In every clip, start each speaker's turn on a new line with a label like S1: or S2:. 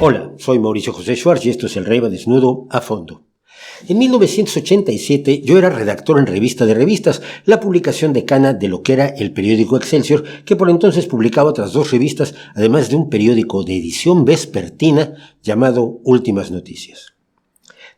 S1: Hola, soy Mauricio José Schwartz y esto es El Rey va desnudo a fondo. En 1987 yo era redactor en Revista de Revistas, la publicación decana de lo que era el periódico Excelsior, que por entonces publicaba otras dos revistas, además de un periódico de edición vespertina llamado Últimas Noticias.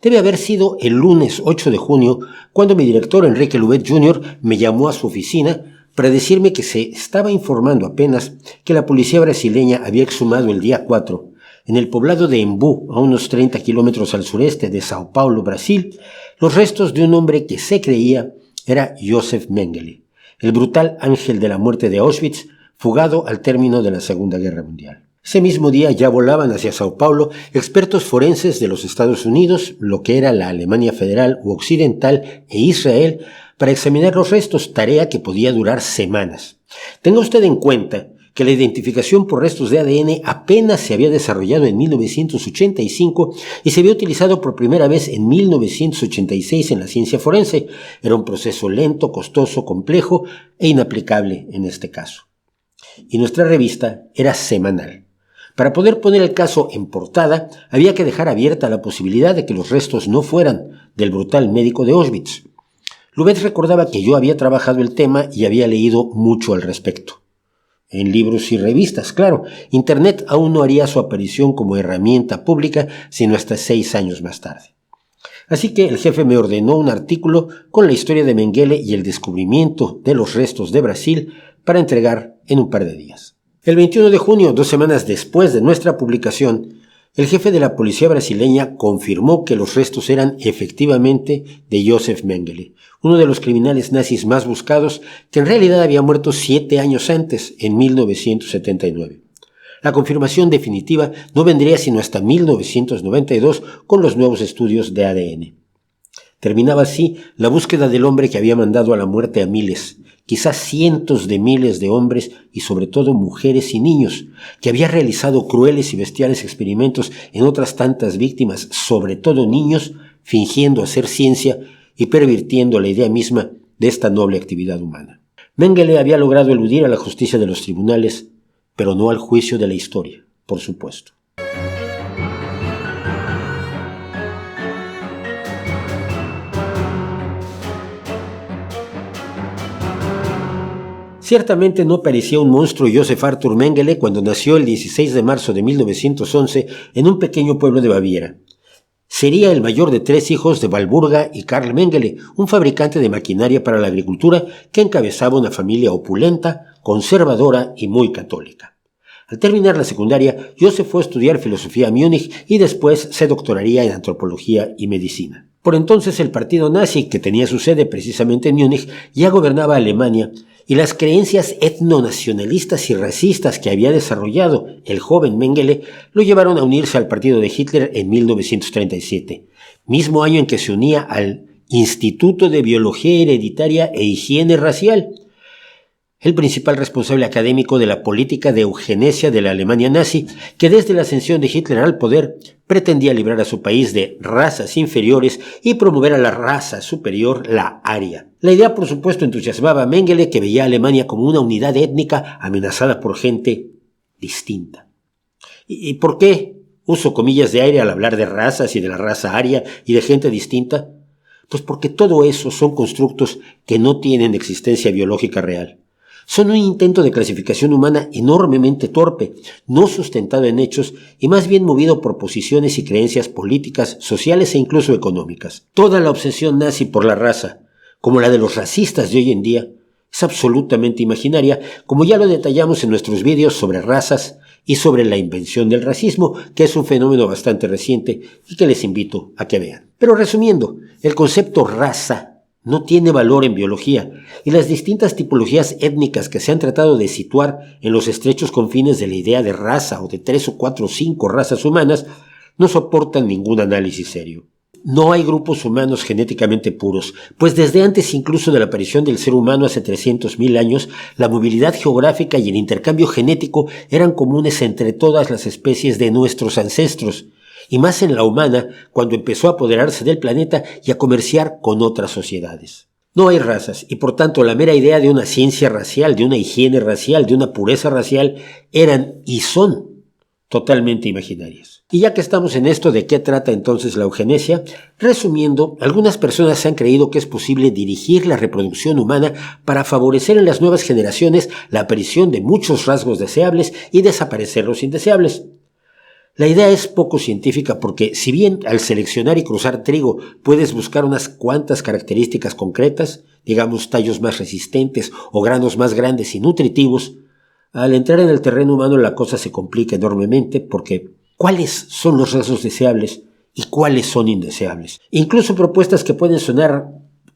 S1: Debe haber sido el lunes 8 de junio cuando mi director Enrique Lubet Jr. me llamó a su oficina para decirme que se estaba informando apenas que la policía brasileña había exhumado el día 4, en el poblado de Embu, a unos 30 kilómetros al sureste de Sao Paulo, Brasil, los restos de un hombre que se creía era Joseph Mengele, el brutal ángel de la muerte de Auschwitz, fugado al término de la Segunda Guerra Mundial. Ese mismo día ya volaban hacia Sao Paulo expertos forenses de los Estados Unidos, lo que era la Alemania Federal u Occidental e Israel, para examinar los restos, tarea que podía durar semanas. Tenga usted en cuenta que la identificación por restos de ADN apenas se había desarrollado en 1985 y se había utilizado por primera vez en 1986 en la ciencia forense. Era un proceso lento, costoso, complejo e inaplicable en este caso. Y nuestra revista era semanal. Para poder poner el caso en portada, había que dejar abierta la posibilidad de que los restos no fueran del brutal médico de Auschwitz. Lubet recordaba que yo había trabajado el tema y había leído mucho al respecto. En libros y revistas, claro. Internet aún no haría su aparición como herramienta pública sino hasta 6 años más tarde. Así que el jefe me ordenó un artículo con la historia de Mengele y el descubrimiento de los restos de Brasil para entregar en un par de días. El 21 de junio, 2 semanas después de nuestra publicación, el jefe de la policía brasileña confirmó que los restos eran efectivamente de Joseph Mengele, uno de los criminales nazis más buscados que en realidad había muerto 7 años antes, en 1979. La confirmación definitiva no vendría sino hasta 1992 con los nuevos estudios de ADN. Terminaba así la búsqueda del hombre que había mandado a la muerte a miles, quizás cientos de miles de hombres y sobre todo mujeres y niños, que había realizado crueles y bestiales experimentos en otras tantas víctimas, sobre todo niños, fingiendo hacer ciencia y pervirtiendo la idea misma de esta noble actividad humana. Mengele había logrado eludir a la justicia de los tribunales, pero no al juicio de la historia, por supuesto. Ciertamente no parecía un monstruo Joseph Arthur Mengele cuando nació el 16 de marzo de 1911 en un pequeño pueblo de Baviera. Sería el mayor de 3 hijos de Walburga y Karl Mengele, un fabricante de maquinaria para la agricultura que encabezaba una familia opulenta, conservadora y muy católica. Al terminar la secundaria, Joseph fue a estudiar filosofía a Múnich y después se doctoraría en antropología y medicina. Por entonces el partido nazi, que tenía su sede precisamente en Múnich, ya gobernaba Alemania, y las creencias etnonacionalistas y racistas que había desarrollado el joven Mengele lo llevaron a unirse al partido de Hitler en 1937, mismo año en que se unía al Instituto de Biología Hereditaria e Higiene Racial, el principal responsable académico de la política de eugenesia de la Alemania nazi, que desde la ascensión de Hitler al poder pretendía librar a su país de razas inferiores y promover a la raza superior, la aria. La idea, por supuesto, entusiasmaba a Mengele, que veía a Alemania como una unidad étnica amenazada por gente distinta. ¿Y por qué uso comillas de aire al hablar de razas y de la raza aria y de gente distinta? Pues porque todo eso son constructos que no tienen existencia biológica real. Son un intento de clasificación humana enormemente torpe, no sustentado en hechos y más bien movido por posiciones y creencias políticas, sociales e incluso económicas. Toda la obsesión nazi por la raza, como la de los racistas de hoy en día, es absolutamente imaginaria, como ya lo detallamos en nuestros vídeos sobre razas y sobre la invención del racismo, que es un fenómeno bastante reciente y que les invito a que vean. Pero resumiendo, el concepto raza no tiene valor en biología, y las distintas tipologías étnicas que se han tratado de situar en los estrechos confines de la idea de raza o de 3 o 4 o 5 razas humanas no soportan ningún análisis serio. No hay grupos humanos genéticamente puros, pues desde antes incluso de la aparición del ser humano hace 300.000 años, la movilidad geográfica y el intercambio genético eran comunes entre todas las especies de nuestros ancestros, y más en la humana cuando empezó a apoderarse del planeta y a comerciar con otras sociedades. No hay razas y por tanto la mera idea de una ciencia racial, de una higiene racial, de una pureza racial eran y son totalmente imaginarias. Y ya que estamos en esto, ¿de qué trata entonces la eugenesia? Resumiendo, algunas personas han creído que es posible dirigir la reproducción humana para favorecer en las nuevas generaciones la aparición de muchos rasgos deseables y desaparecer los indeseables. La idea es poco científica porque, si bien al seleccionar y cruzar trigo puedes buscar unas cuantas características concretas, digamos tallos más resistentes o granos más grandes y nutritivos, al entrar en el terreno humano la cosa se complica enormemente porque ¿cuáles son los rasgos deseables y cuáles son indeseables? Incluso propuestas que pueden sonar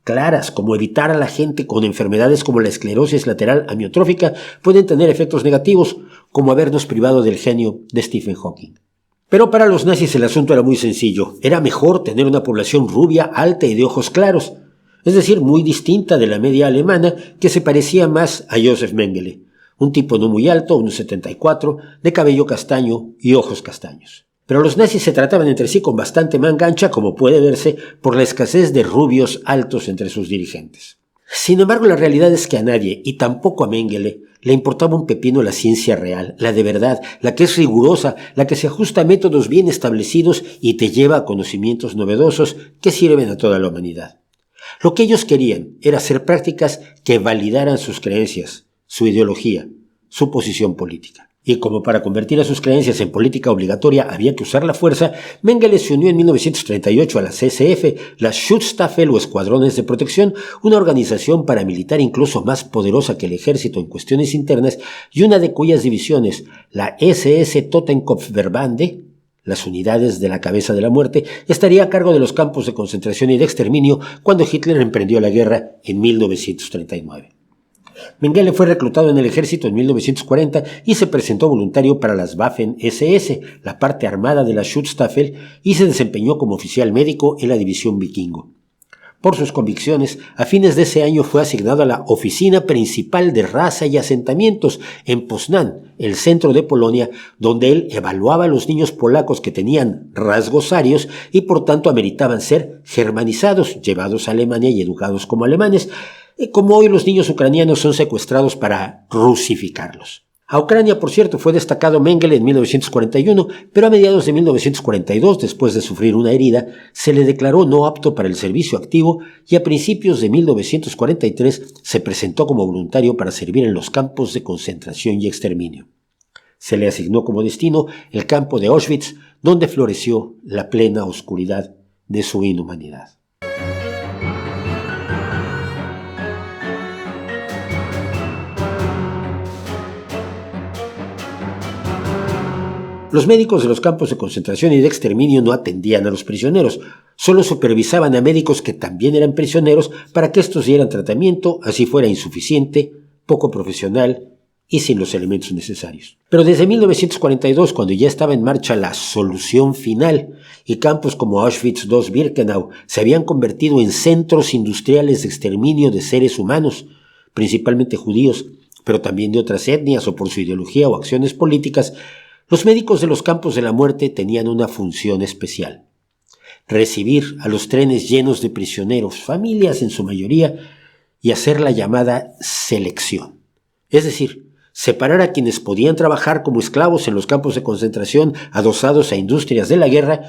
S1: claras, como evitar a la gente con enfermedades como la esclerosis lateral amiotrófica, pueden tener efectos negativos, como habernos privado del genio de Stephen Hawking. Pero para los nazis el asunto era muy sencillo. Era mejor tener una población rubia, alta y de ojos claros, es decir, muy distinta de la media alemana que se parecía más a Joseph Mengele, un tipo no muy alto, 1,74, de cabello castaño y ojos castaños. Pero los nazis se trataban entre sí con bastante manga ancha, como puede verse por la escasez de rubios altos entre sus dirigentes. Sin embargo, la realidad es que a nadie, y tampoco a Mengele, le importaba un pepino la ciencia real, la de verdad, la que es rigurosa, la que se ajusta a métodos bien establecidos y te lleva a conocimientos novedosos que sirven a toda la humanidad. Lo que ellos querían era hacer prácticas que validaran sus creencias, su ideología, su posición política. Y como para convertir a sus creencias en política obligatoria había que usar la fuerza, Mengele se unió en 1938 a la CSF, las Schutzstaffel o Escuadrones de Protección, una organización paramilitar incluso más poderosa que el ejército en cuestiones internas y una de cuyas divisiones, la SS Totenkopfverbande, las unidades de la cabeza de la muerte, estaría a cargo de los campos de concentración y de exterminio cuando Hitler emprendió la guerra en 1939. Mengele fue reclutado en el ejército en 1940 y se presentó voluntario para las Waffen-SS, la parte armada de la Schutzstaffel, y se desempeñó como oficial médico en la división vikingo. Por sus convicciones, a fines de ese año fue asignado a la Oficina Principal de Raza y Asentamientos en Poznań, el centro de Polonia, donde él evaluaba a los niños polacos que tenían rasgos arios y por tanto ameritaban ser germanizados, llevados a Alemania y educados como alemanes, como hoy los niños ucranianos son secuestrados para rusificarlos. A Ucrania, por cierto, fue destacado Mengele en 1941, pero a mediados de 1942, después de sufrir una herida, se le declaró no apto para el servicio activo y a principios de 1943 se presentó como voluntario para servir en los campos de concentración y exterminio. Se le asignó como destino el campo de Auschwitz, donde floreció la plena oscuridad de su inhumanidad. Los médicos de los campos de concentración y de exterminio no atendían a los prisioneros, solo supervisaban a médicos que también eran prisioneros para que estos dieran tratamiento, así fuera insuficiente, poco profesional y sin los elementos necesarios. Pero desde 1942, cuando ya estaba en marcha la solución final y campos como Auschwitz II-Birkenau se habían convertido en centros industriales de exterminio de seres humanos, principalmente judíos, pero también de otras etnias o por su ideología o acciones políticas, los médicos de los campos de la muerte tenían una función especial: recibir a los trenes llenos de prisioneros, familias en su mayoría, y hacer la llamada selección. Es decir, separar a quienes podían trabajar como esclavos en los campos de concentración adosados a industrias de la guerra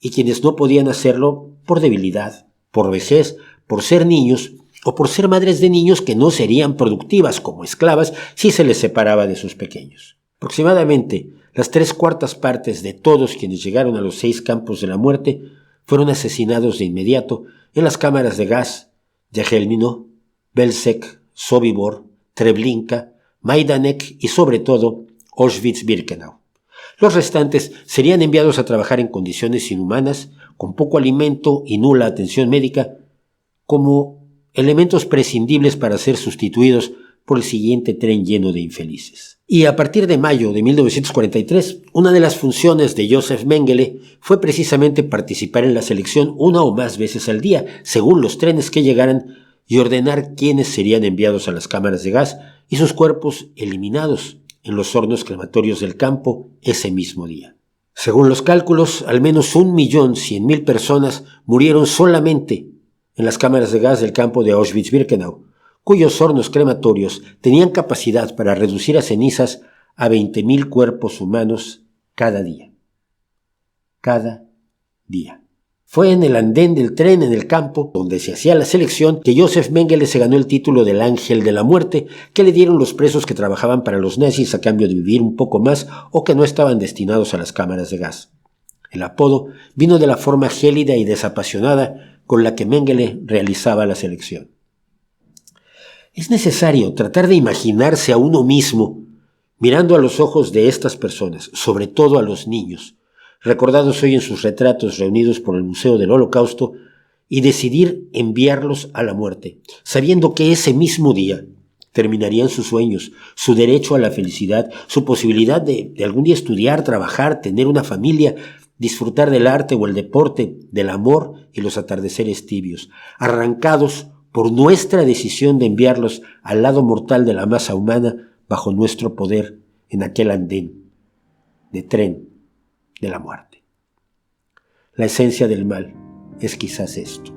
S1: y quienes no podían hacerlo por debilidad, por vejez, por ser niños o por ser madres de niños que no serían productivas como esclavas si se les separaba de sus pequeños. Aproximadamente las 3/4 partes de todos quienes llegaron a los 6 campos de la muerte fueron asesinados de inmediato en las cámaras de gas de Jelnino, Belzec, Sobibor, Treblinka, Majdanek y sobre todo Auschwitz-Birkenau. Los restantes serían enviados a trabajar en condiciones inhumanas, con poco alimento y nula atención médica, como elementos prescindibles para ser sustituidos por el siguiente tren lleno de infelices. Y a partir de mayo de 1943, una de las funciones de Joseph Mengele fue precisamente participar en la selección una o más veces al día, según los trenes que llegaran, y ordenar quiénes serían enviados a las cámaras de gas y sus cuerpos eliminados en los hornos crematorios del campo ese mismo día. Según los cálculos, al menos 1.100.000 personas murieron solamente en las cámaras de gas del campo de Auschwitz-Birkenau, cuyos hornos crematorios tenían capacidad para reducir a cenizas a 20.000 cuerpos humanos cada día. Cada día. Fue en el andén del tren en el campo, donde se hacía la selección, que Josef Mengele se ganó el título del Ángel de la Muerte, que le dieron los presos que trabajaban para los nazis a cambio de vivir un poco más o que no estaban destinados a las cámaras de gas. El apodo vino de la forma gélida y desapasionada con la que Mengele realizaba la selección. Es necesario tratar de imaginarse a uno mismo mirando a los ojos de estas personas, sobre todo a los niños, recordados hoy en sus retratos reunidos por el Museo del Holocausto, y decidir enviarlos a la muerte, sabiendo que ese mismo día terminarían sus sueños, su derecho a la felicidad, su posibilidad de algún día estudiar, trabajar, tener una familia, disfrutar del arte o el deporte, del amor y los atardeceres tibios, arrancados por nuestra decisión de enviarlos al lado mortal de la masa humana bajo nuestro poder en aquel andén de tren de la muerte. La esencia del mal es quizás esto.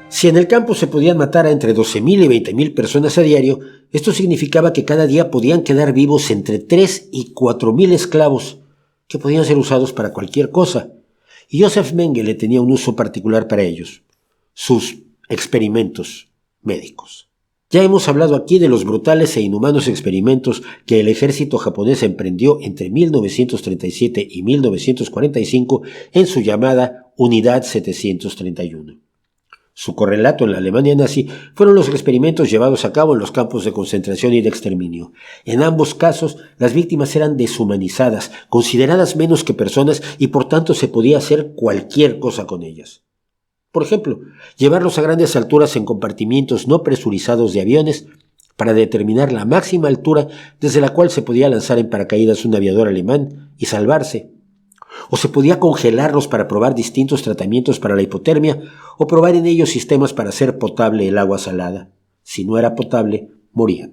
S1: Si en el campo se podían matar a entre 12.000 y 20.000 personas a diario, esto significaba que cada día podían quedar vivos entre 3 y 4.000 esclavos, que podían ser usados para cualquier cosa. Y Josef Mengele tenía un uso particular para ellos: sus experimentos médicos. Ya hemos hablado aquí de los brutales e inhumanos experimentos que el ejército japonés emprendió entre 1937 y 1945 en su llamada Unidad 731. Su correlato en la Alemania nazi fueron los experimentos llevados a cabo en los campos de concentración y de exterminio. En ambos casos, las víctimas eran deshumanizadas, consideradas menos que personas, y por tanto se podía hacer cualquier cosa con ellas. Por ejemplo, llevarlos a grandes alturas en compartimientos no presurizados de aviones para determinar la máxima altura desde la cual se podía lanzar en paracaídas un aviador alemán y salvarse. O se podía congelarlos para probar distintos tratamientos para la hipotermia, o probar en ellos sistemas para hacer potable el agua salada. Si no era potable, morían.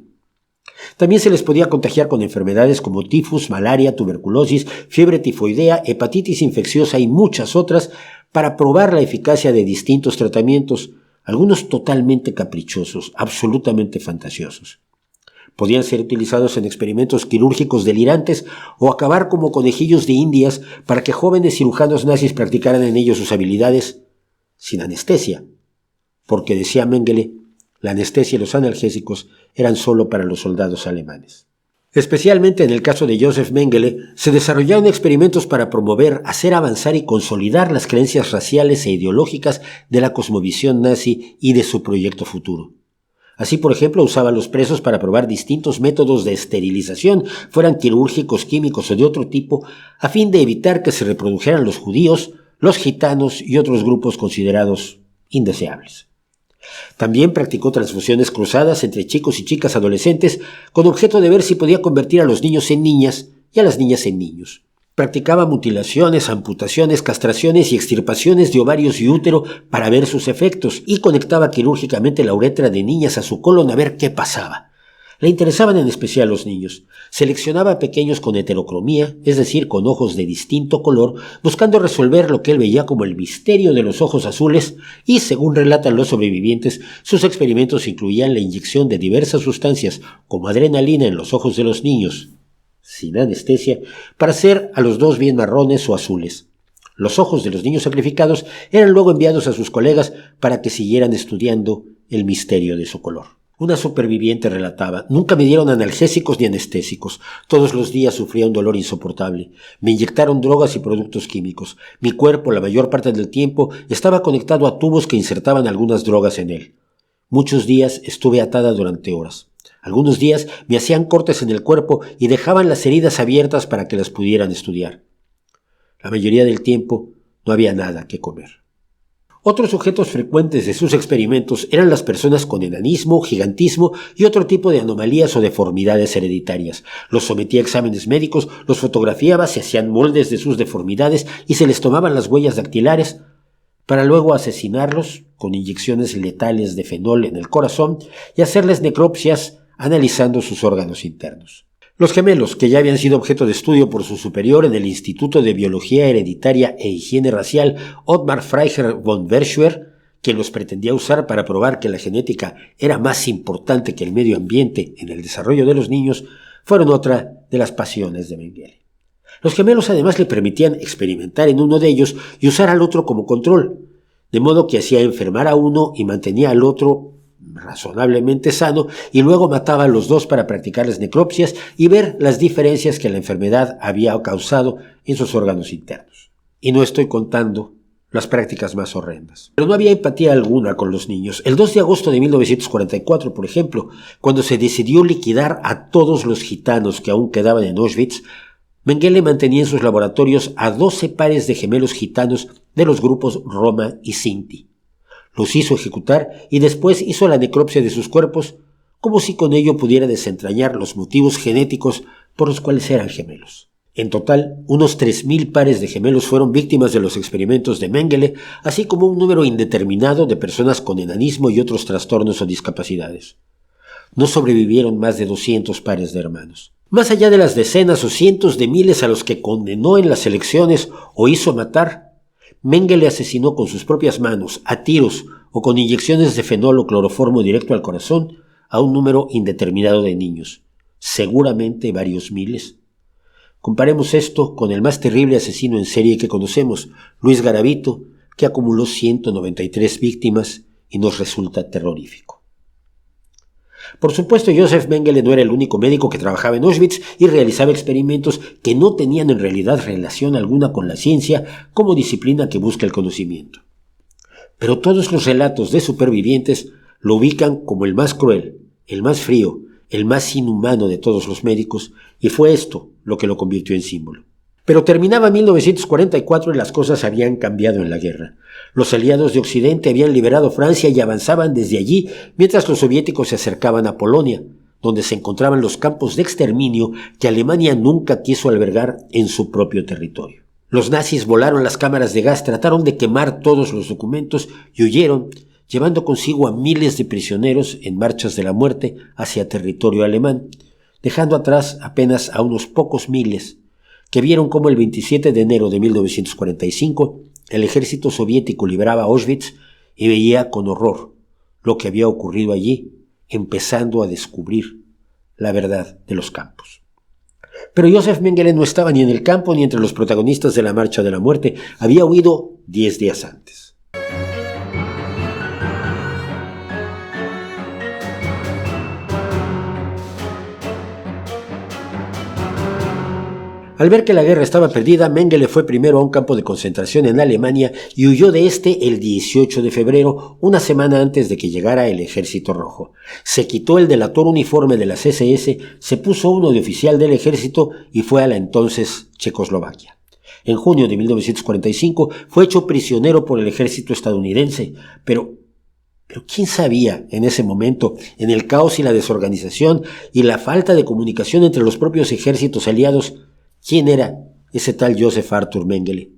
S1: También se les podía contagiar con enfermedades como tifus, malaria, tuberculosis, fiebre tifoidea, hepatitis infecciosa y muchas otras, para probar la eficacia de distintos tratamientos, algunos totalmente caprichosos, absolutamente fantasiosos. Podían ser utilizados en experimentos quirúrgicos delirantes o acabar como conejillos de indias para que jóvenes cirujanos nazis practicaran en ellos sus habilidades sin anestesia, porque, decía Mengele, la anestesia y los analgésicos eran solo para los soldados alemanes. Especialmente en el caso de Josef Mengele, se desarrollaron experimentos para promover, hacer avanzar y consolidar las creencias raciales e ideológicas de la cosmovisión nazi y de su proyecto futuro. Así, por ejemplo, usaba a los presos para probar distintos métodos de esterilización, fueran quirúrgicos, químicos o de otro tipo, a fin de evitar que se reprodujeran los judíos, los gitanos y otros grupos considerados indeseables. También practicó transfusiones cruzadas entre chicos y chicas adolescentes con objeto de ver si podía convertir a los niños en niñas y a las niñas en niños. Practicaba mutilaciones, amputaciones, castraciones y extirpaciones de ovarios y útero para ver sus efectos, y conectaba quirúrgicamente la uretra de niñas a su colon a ver qué pasaba. Le interesaban en especial los niños. Seleccionaba a pequeños con heterocromía, es decir, con ojos de distinto color, buscando resolver lo que él veía como el misterio de los ojos azules, y, según relatan los sobrevivientes, sus experimentos incluían la inyección de diversas sustancias, como adrenalina, en los ojos de los niños, sin anestesia, para hacer a los dos bien marrones o azules. Los ojos de los niños sacrificados eran luego enviados a sus colegas para que siguieran estudiando el misterio de su color. Una superviviente relataba: nunca me dieron analgésicos ni anestésicos. Todos los días sufría un dolor insoportable. Me inyectaron drogas y productos químicos. Mi cuerpo, la mayor parte del tiempo, estaba conectado a tubos que insertaban algunas drogas en él. Muchos días estuve atada durante horas. Algunos días me hacían cortes en el cuerpo y dejaban las heridas abiertas para que las pudieran estudiar. La mayoría del tiempo no había nada que comer. Otros sujetos frecuentes de sus experimentos eran las personas con enanismo, gigantismo y otro tipo de anomalías o deformidades hereditarias. Los sometía a exámenes médicos, los fotografiaba, se hacían moldes de sus deformidades y se les tomaban las huellas dactilares para luego asesinarlos con inyecciones letales de fenol en el corazón y hacerles necropsias analizando sus órganos internos. Los gemelos, que ya habían sido objeto de estudio por su superior en el Instituto de Biología Hereditaria e Higiene Racial, Ottmar Freiherr von Verschuer, quien los pretendía usar para probar que la genética era más importante que el medio ambiente en el desarrollo de los niños, fueron otra de las pasiones de Mengele. Los gemelos además le permitían experimentar en uno de ellos y usar al otro como control, de modo que hacía enfermar a uno y mantenía al otro razonablemente sano, y luego mataba a los dos para practicarles necropsias y ver las diferencias que la enfermedad había causado en sus órganos internos. Y no estoy contando las prácticas más horrendas. Pero no había empatía alguna con los niños. El 2 de agosto de 1944, por ejemplo, cuando se decidió liquidar a todos los gitanos que aún quedaban en Auschwitz, Mengele mantenía en sus laboratorios a 12 pares de gemelos gitanos de los grupos Roma y Sinti. Los hizo ejecutar y después hizo la necropsia de sus cuerpos, como si con ello pudiera desentrañar los motivos genéticos por los cuales eran gemelos. En total, unos 3.000 pares de gemelos fueron víctimas de los experimentos de Mengele, así como un número indeterminado de personas con enanismo y otros trastornos o discapacidades. No sobrevivieron más de 200 pares de hermanos. Más allá de las decenas o cientos de miles a los que condenó en las elecciones o hizo matar, Mengele asesinó con sus propias manos, a tiros o con inyecciones de fenol o cloroformo directo al corazón, a un número indeterminado de niños, seguramente varios miles. Comparemos esto con el más terrible asesino en serie que conocemos, Luis Garavito, que acumuló 193 víctimas y nos resulta terrorífico. Por supuesto, Joseph Mengele no era el único médico que trabajaba en Auschwitz y realizaba experimentos que no tenían en realidad relación alguna con la ciencia como disciplina que busca el conocimiento. Pero todos los relatos de supervivientes lo ubican como el más cruel, el más frío, el más inhumano de todos los médicos, y fue esto lo que lo convirtió en símbolo. Pero terminaba 1944 y las cosas habían cambiado en la guerra. Los aliados de Occidente habían liberado Francia y avanzaban desde allí, mientras los soviéticos se acercaban a Polonia, donde se encontraban los campos de exterminio que Alemania nunca quiso albergar en su propio territorio. Los nazis volaron las cámaras de gas, trataron de quemar todos los documentos y huyeron, llevando consigo a miles de prisioneros en marchas de la muerte hacia territorio alemán, dejando atrás apenas a unos pocos miles que vieron cómo el 27 de enero de 1945 el ejército soviético liberaba Auschwitz y veía con horror lo que había ocurrido allí, empezando a descubrir la verdad de los campos. Pero Joseph Mengele no estaba ni en el campo ni entre los protagonistas de la Marcha de la Muerte. Había huido 10 días antes. Al ver que la guerra estaba perdida, Mengele fue primero a un campo de concentración en Alemania y huyó de este el 18 de febrero, una semana antes de que llegara el Ejército Rojo. Se quitó el delator uniforme de las SS, se puso uno de oficial del ejército y fue a la entonces Checoslovaquia. En junio de 1945 fue hecho prisionero por el ejército estadounidense, pero ¿quién sabía en ese momento, en el caos y la desorganización y la falta de comunicación entre los propios ejércitos aliados, quién era ese tal Joseph Arthur Mengele?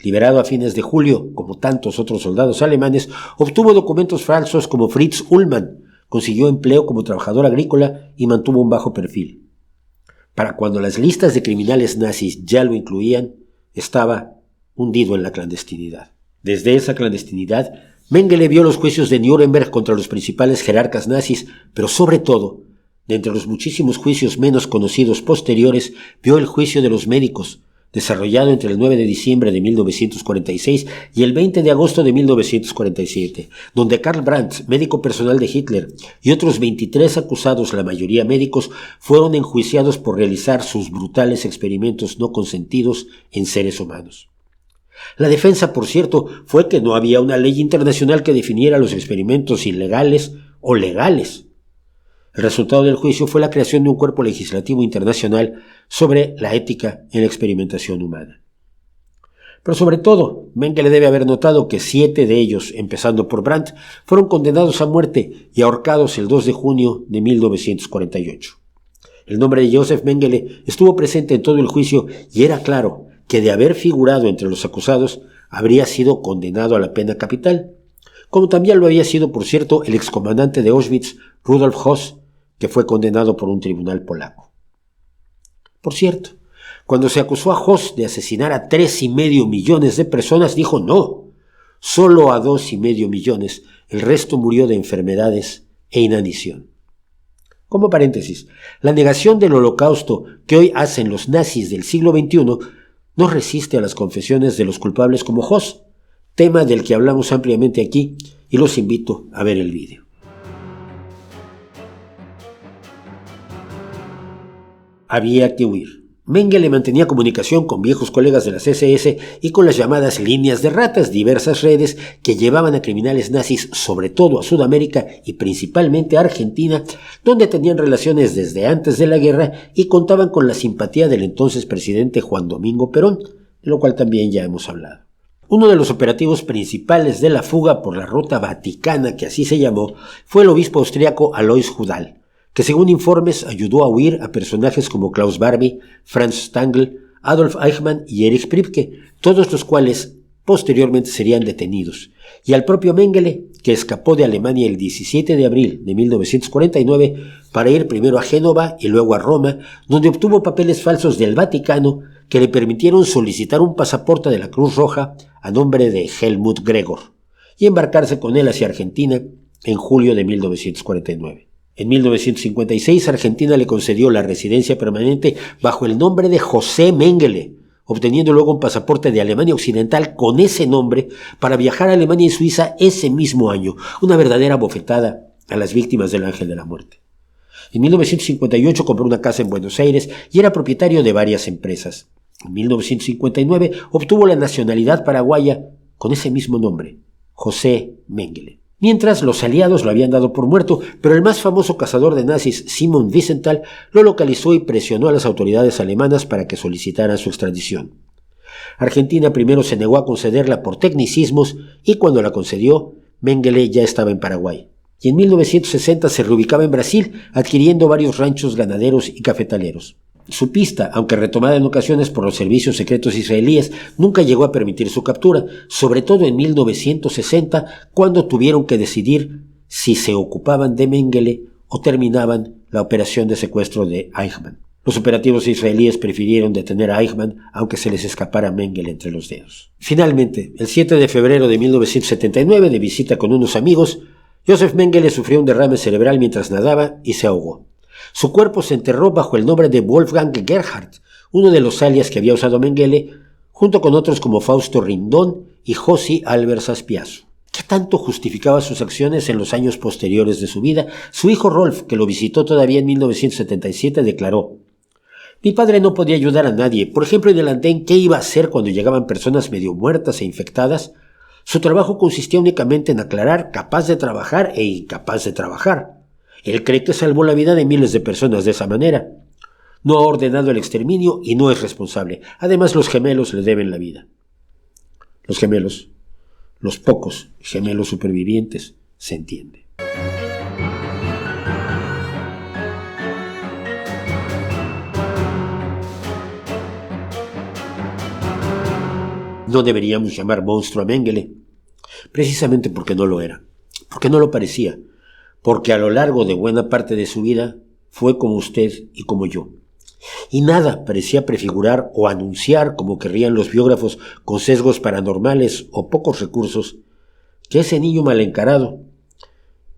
S1: Liberado a fines de julio, como tantos otros soldados alemanes, obtuvo documentos falsos como Fritz Ullmann, consiguió empleo como trabajador agrícola y mantuvo un bajo perfil. Para cuando las listas de criminales nazis ya lo incluían, estaba hundido en la clandestinidad. Desde esa clandestinidad, Mengele vio los juicios de Nuremberg contra los principales jerarcas nazis, pero sobre todo, de entre los muchísimos juicios menos conocidos posteriores, vio el juicio de los médicos, desarrollado entre el 9 de diciembre de 1946 y el 20 de agosto de 1947, donde Karl Brandt, médico personal de Hitler, y otros 23 acusados, la mayoría médicos, fueron enjuiciados por realizar sus brutales experimentos no consentidos en seres humanos. La defensa, por cierto, fue que no había una ley internacional que definiera los experimentos ilegales o legales. El resultado del juicio fue la creación de un cuerpo legislativo internacional sobre la ética en la experimentación humana. Pero sobre todo, Mengele debe haber notado que 7 de ellos, empezando por Brandt, fueron condenados a muerte y ahorcados el 2 de junio de 1948. El nombre de Joseph Mengele estuvo presente en todo el juicio y era claro que de haber figurado entre los acusados, habría sido condenado a la pena capital, como también lo había sido, por cierto, el excomandante de Auschwitz, Rudolf Höss, que fue condenado por un tribunal polaco. Por cierto, cuando se acusó a Höss de asesinar a 3,5 millones de personas, dijo no, solo a 2,5 millones, el resto murió de enfermedades e inanición. Como paréntesis, la negación del holocausto que hoy hacen los nazis del siglo XXI no resiste a las confesiones de los culpables como Höss, tema del que hablamos ampliamente aquí, y los invito a ver el vídeo. Había que huir. Mengele mantenía comunicación con viejos colegas de las SS y con las llamadas líneas de ratas, diversas redes que llevaban a criminales nazis sobre todo a Sudamérica y principalmente a Argentina, donde tenían relaciones desde antes de la guerra y contaban con la simpatía del entonces presidente Juan Domingo Perón, de lo cual también ya hemos hablado. Uno de los operativos principales de la fuga por la Ruta Vaticana, que así se llamó, fue el obispo austriaco Alois Hudal, que según informes ayudó a huir a personajes como Klaus Barbie, Franz Stangl, Adolf Eichmann y Erich Priebke, todos los cuales posteriormente serían detenidos, y al propio Mengele, que escapó de Alemania el 17 de abril de 1949 para ir primero a Génova y luego a Roma, donde obtuvo papeles falsos del Vaticano que le permitieron solicitar un pasaporte de la Cruz Roja a nombre de Helmut Gregor y embarcarse con él hacia Argentina en julio de 1949. En 1956, Argentina le concedió la residencia permanente bajo el nombre de José Mengele, obteniendo luego un pasaporte de Alemania Occidental con ese nombre para viajar a Alemania y Suiza ese mismo año, una verdadera bofetada a las víctimas del Ángel de la Muerte. En 1958 compró una casa en Buenos Aires y era propietario de varias empresas. En 1959 obtuvo la nacionalidad paraguaya con ese mismo nombre, José Mengele. Mientras, los aliados lo habían dado por muerto, pero el más famoso cazador de nazis, Simon Wiesenthal, lo localizó y presionó a las autoridades alemanas para que solicitaran su extradición. Argentina primero se negó a concederla por tecnicismos y cuando la concedió, Mengele ya estaba en Paraguay. Y en 1960 se reubicaba en Brasil, adquiriendo varios ranchos ganaderos y cafetaleros. Su pista, aunque retomada en ocasiones por los servicios secretos israelíes, nunca llegó a permitir su captura, sobre todo en 1960, cuando tuvieron que decidir si se ocupaban de Mengele o terminaban la operación de secuestro de Eichmann. Los operativos israelíes prefirieron detener a Eichmann, aunque se les escapara Mengele entre los dedos. Finalmente, el 7 de febrero de 1979, de visita con unos amigos, Joseph Mengele sufrió un derrame cerebral mientras nadaba y se ahogó. Su cuerpo se enterró bajo el nombre de Wolfgang Gerhardt, uno de los alias que había usado Mengele, junto con otros como Fausto Rindón y Josi Albert Saspiazu. ¿Qué tanto justificaba sus acciones en los años posteriores de su vida? Su hijo Rolf, que lo visitó todavía en 1977, declaró: «Mi padre no podía ayudar a nadie. Por ejemplo, en el andén, ¿qué iba a hacer cuando llegaban personas medio muertas e infectadas? Su trabajo consistía únicamente en aclarar capaz de trabajar e incapaz de trabajar. Él cree que salvó la vida de miles de personas de esa manera. No ha ordenado el exterminio y no es responsable. Además, los gemelos le deben la vida». Los gemelos, los pocos gemelos supervivientes, se entiende. No deberíamos llamar monstruo a Mengele, precisamente porque no lo era, porque no lo parecía, porque a lo largo de buena parte de su vida fue como usted y como yo. Y nada parecía prefigurar o anunciar, como querrían los biógrafos con sesgos paranormales o pocos recursos, que ese niño mal encarado,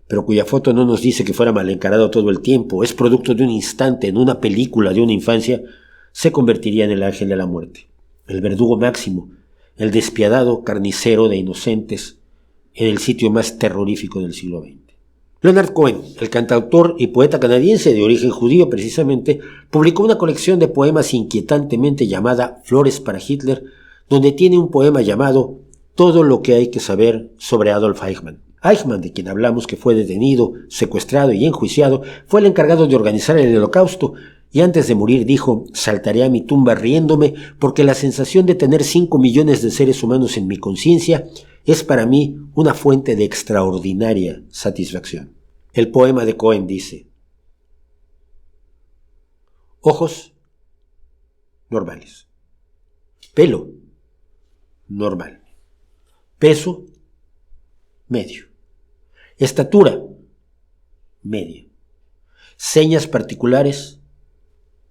S1: pero cuya foto no nos dice que fuera mal encarado todo el tiempo, es producto de un instante en una película de una infancia, se convertiría en el ángel de la muerte, el verdugo máximo, el despiadado carnicero de inocentes en el sitio más terrorífico del siglo XX. Leonard Cohen, el cantautor y poeta canadiense de origen judío precisamente, publicó una colección de poemas inquietantemente llamada Flores para Hitler, donde tiene un poema llamado Todo lo que hay que saber sobre Adolf Eichmann. Eichmann, de quien hablamos, que fue detenido, secuestrado y enjuiciado, fue el encargado de organizar el Holocausto, y antes de morir dijo: saltaré a mi tumba riéndome porque la sensación de tener 5 millones de seres humanos en mi conciencia es para mí una fuente de extraordinaria satisfacción. El poema de Cohen dice: ojos, normales. Pelo, normal. Peso, medio. Estatura, media. Señas particulares,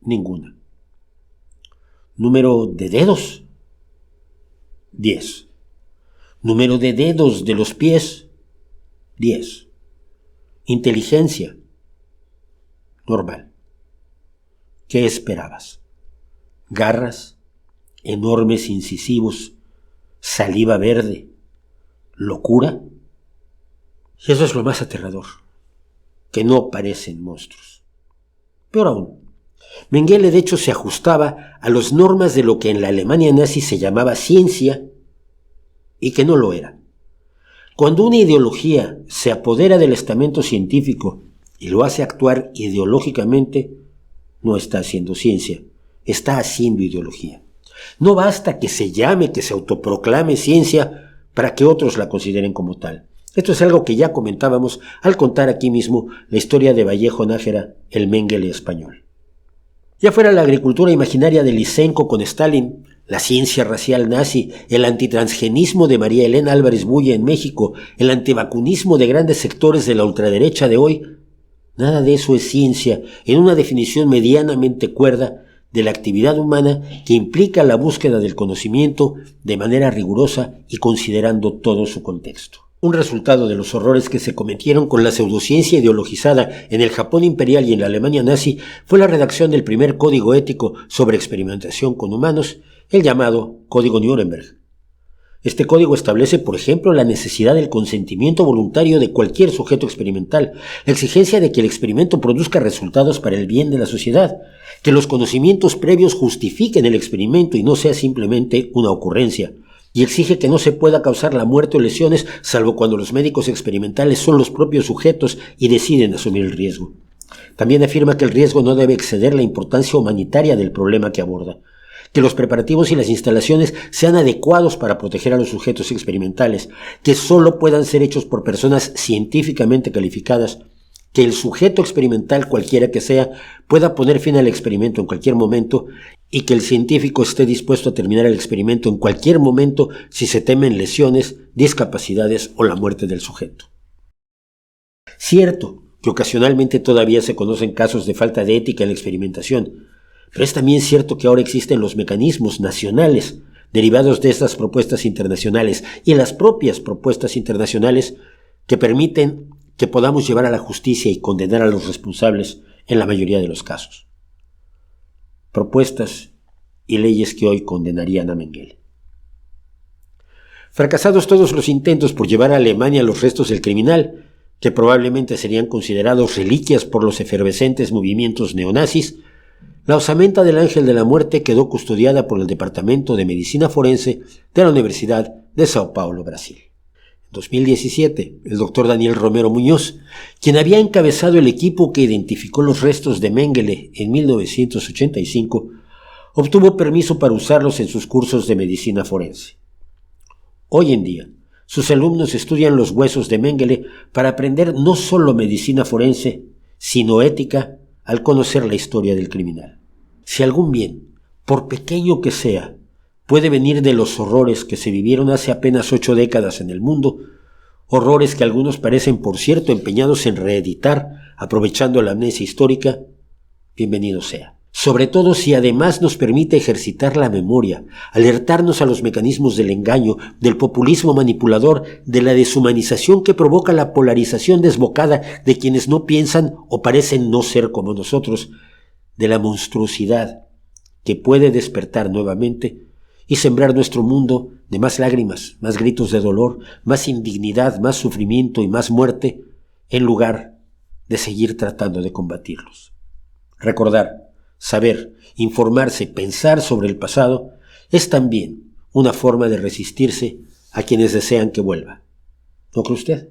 S1: ninguna. Número de dedos, 10. Número de dedos de los pies, 10. Inteligencia, normal. ¿Qué esperabas? Garras, enormes incisivos, saliva verde, locura. Y eso es lo más aterrador, que no parecen monstruos. Peor aún, Mengele de hecho se ajustaba a las normas de lo que en la Alemania nazi se llamaba ciencia y que no lo era. Cuando una ideología se apodera del estamento científico y lo hace actuar ideológicamente, no está haciendo ciencia, está haciendo ideología. No basta que se llame, que se autoproclame ciencia para que otros la consideren como tal. Esto es algo que ya comentábamos al contar aquí mismo la historia de Vallejo Nájera, el Mengele español. Ya fuera la agricultura imaginaria de Lysenko con Stalin, la ciencia racial nazi, el antitransgenismo de María Elena Álvarez Bulla en México, el antivacunismo de grandes sectores de la ultraderecha de hoy, nada de eso es ciencia en una definición medianamente cuerda de la actividad humana que implica la búsqueda del conocimiento de manera rigurosa y considerando todo su contexto. Un resultado de los horrores que se cometieron con la pseudociencia ideologizada en el Japón imperial y en la Alemania nazi fue la redacción del primer código ético sobre experimentación con humanos, el llamado Código Nuremberg. Este código establece, por ejemplo, la necesidad del consentimiento voluntario de cualquier sujeto experimental, la exigencia de que el experimento produzca resultados para el bien de la sociedad, que los conocimientos previos justifiquen el experimento y no sea simplemente una ocurrencia, y exige que no se pueda causar la muerte o lesiones salvo cuando los médicos experimentales son los propios sujetos y deciden asumir el riesgo. También afirma que el riesgo no debe exceder la importancia humanitaria del problema que aborda, que los preparativos y las instalaciones sean adecuados para proteger a los sujetos experimentales, que solo puedan ser hechos por personas científicamente calificadas, que el sujeto experimental, cualquiera que sea, pueda poner fin al experimento en cualquier momento y que el científico esté dispuesto a terminar el experimento en cualquier momento si se temen lesiones, discapacidades o la muerte del sujeto. Cierto que ocasionalmente todavía se conocen casos de falta de ética en la experimentación, pero es también cierto que ahora existen los mecanismos nacionales derivados de estas propuestas internacionales y las propias propuestas internacionales que permiten que podamos llevar a la justicia y condenar a los responsables en la mayoría de los casos. Propuestas y leyes que hoy condenarían a Mengele. Fracasados todos los intentos por llevar a Alemania los restos del criminal, que probablemente serían considerados reliquias por los efervescentes movimientos neonazis, la osamenta del Ángel de la Muerte quedó custodiada por el Departamento de Medicina Forense de la Universidad de Sao Paulo, Brasil. En 2017, el doctor Daniel Romero Muñoz, quien había encabezado el equipo que identificó los restos de Mengele en 1985, obtuvo permiso para usarlos en sus cursos de medicina forense. Hoy en día, sus alumnos estudian los huesos de Mengele para aprender no solo medicina forense, sino ética al conocer la historia del criminal. Si algún bien, por pequeño que sea, puede venir de los horrores que se vivieron hace apenas 8 décadas en el mundo, horrores que algunos parecen, por cierto, empeñados en reeditar, aprovechando la amnesia histórica, bienvenido sea. Sobre todo si además nos permite ejercitar la memoria, alertarnos a los mecanismos del engaño, del populismo manipulador, de la deshumanización que provoca la polarización desbocada de quienes no piensan o parecen no ser como nosotros, de la monstruosidad que puede despertar nuevamente y sembrar nuestro mundo de más lágrimas, más gritos de dolor, más indignidad, más sufrimiento y más muerte, en lugar de seguir tratando de combatirlos. Recordar, saber, informarse, pensar sobre el pasado es también una forma de resistirse a quienes desean que vuelva. ¿No cree usted?